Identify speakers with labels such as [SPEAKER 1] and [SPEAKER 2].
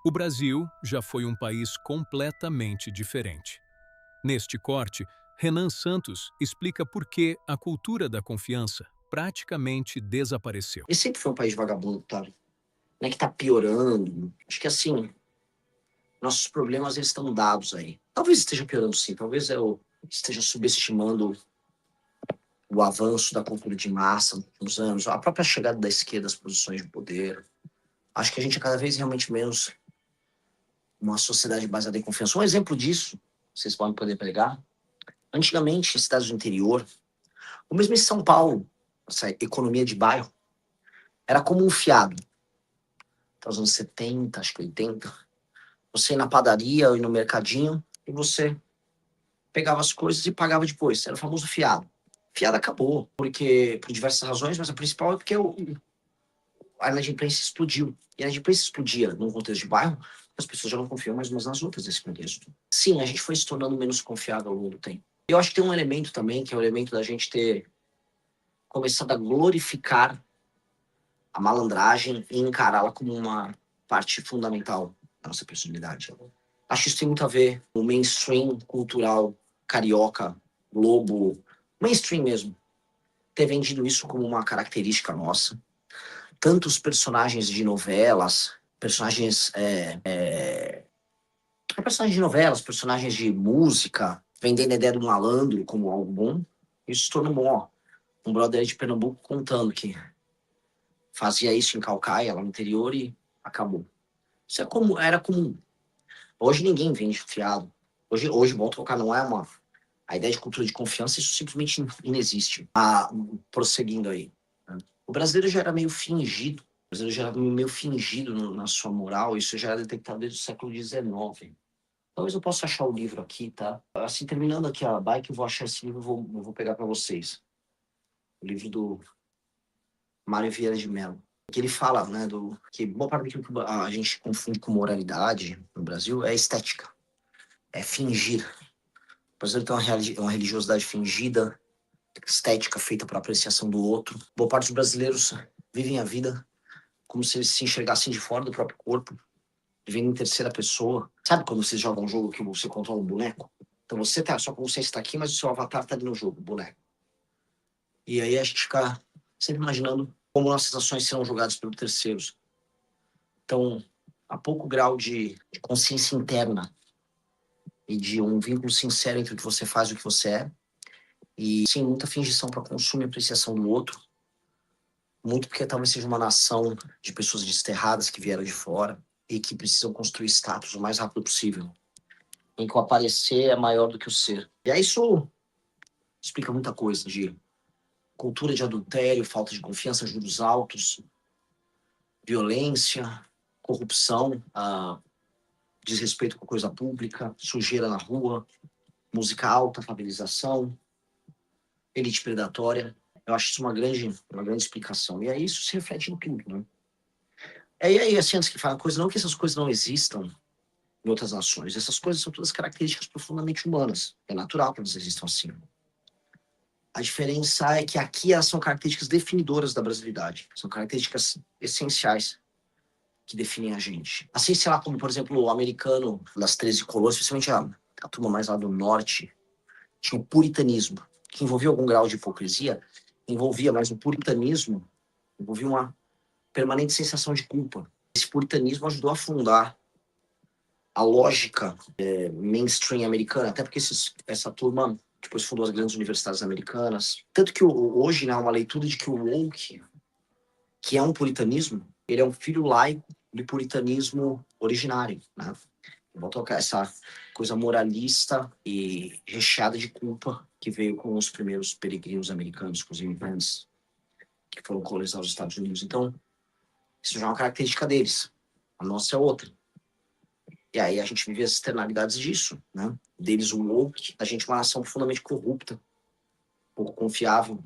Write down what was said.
[SPEAKER 1] O Brasil já foi um país completamente diferente. Neste corte, Renan Santos explica por que a cultura da confiança praticamente desapareceu.
[SPEAKER 2] Ele sempre foi um país vagabundo, tá? Não é que tá piorando. Acho que assim, nossos problemas eles estão dados aí. Talvez esteja piorando sim, talvez eu esteja subestimando o avanço da cultura de massa nos anos, a própria chegada da esquerda às posições de poder. Acho que a gente é cada vez realmente menos uma sociedade baseada em confiança. Um exemplo disso, vocês podem poder pegar. Antigamente, em cidades do interior, ou mesmo em São Paulo, essa economia de bairro, era como um fiado. Até os anos 70, acho que 80. Você ia na padaria ou ir no mercadinho e você pegava as coisas e pagava depois. Era o famoso fiado. Fiado acabou, porque por diversas razões, mas a principal é porque a inadimplência explodiu. E a inadimplência explodia num contexto de bairro, as pessoas já não confiam mais umas nas outras nesse contexto. Sim, a gente foi se tornando menos confiável ao longo do tempo. Eu acho que tem um elemento também, que é o elemento da gente ter começado a glorificar a malandragem e encará-la como uma parte fundamental da nossa personalidade. Acho que isso tem muito a ver com o mainstream cultural carioca, Globo, mainstream mesmo, ter vendido isso como uma característica nossa. Tantos personagens de novelas, personagens de novelas, personagens de música, vendendo a ideia do malandro como algo bom, isso se tornou bom. Um brother aí de Pernambuco contando que fazia isso em Calcaia, lá no interior, e acabou. Isso é como, era comum. Hoje ninguém vende fiado. Hoje bom trocar não é uma. A ideia de cultura de confiança, isso simplesmente inexiste. Prosseguindo aí. Né? O brasileiro já era meio fingido. O brasileiro já era meio fingido na sua moral. Isso já era detectado desde o século XIX. Talvez eu possa achar o livro aqui, tá? Assim, terminando aqui a bike, eu vou achar esse livro e vou pegar para vocês. O livro do Mário Vieira de Mello. Que ele fala, né, que boa parte daquilo que a gente confunde com moralidade no Brasil é estética, é fingir. O brasileiro tem uma religiosidade fingida, estética feita para apreciação do outro. Boa parte dos brasileiros vivem a vida como se eles se enxergassem de fora do próprio corpo, vivendo em terceira pessoa. Sabe quando você joga um jogo que você controla um boneco? Então você tá, só que você está aqui, mas o seu avatar está ali no jogo, o boneco. E aí a gente fica sempre imaginando como nossas ações serão julgadas pelos terceiros. Então, há pouco grau de consciência interna e de um vínculo sincero entre o que você faz e o que você é. E sim, muita fingição para consumo e apreciação do outro. Muito porque talvez seja uma nação de pessoas desterradas que vieram de fora e que precisam construir status o mais rápido possível, em que o aparecer é maior do que o ser. E aí isso explica muita coisa de cultura de adultério, falta de confiança, juros altos, violência, corrupção, desrespeito com coisa pública, sujeira na rua, música alta, favelização, elite predatória. Eu acho isso uma grande explicação. E aí isso se reflete em tudo, né? E aí, assim, antes que fala coisa, não que essas coisas não existam em outras nações. Essas coisas são todas características profundamente humanas. É natural que elas existam assim. A diferença é que aqui elas são características definidoras da brasilidade. São características essenciais que definem a gente. Assim, sei lá, como, por exemplo, o americano das 13 colônias, especialmente a turma mais lá do norte, tinha o puritanismo, que envolvia algum grau de hipocrisia, envolvia, mas o puritanismo envolvia uma permanente sensação de culpa. Esse puritanismo ajudou a fundar a lógica mainstream americana, até porque essa turma depois fundou as grandes universidades americanas. Tanto que hoje, né, uma leitura de que o woke, que é um puritanismo, ele é um filho laico do puritanismo originário, né? Vou tocar essa coisa moralista e recheada de culpa que veio com os primeiros peregrinos americanos, com os imigrantes que foram colonizados os Estados Unidos. Então, isso já é uma característica deles. A nossa é outra. E aí a gente vive as externalidades disso, né? Deles o woke, a gente é uma nação profundamente corrupta, pouco confiável,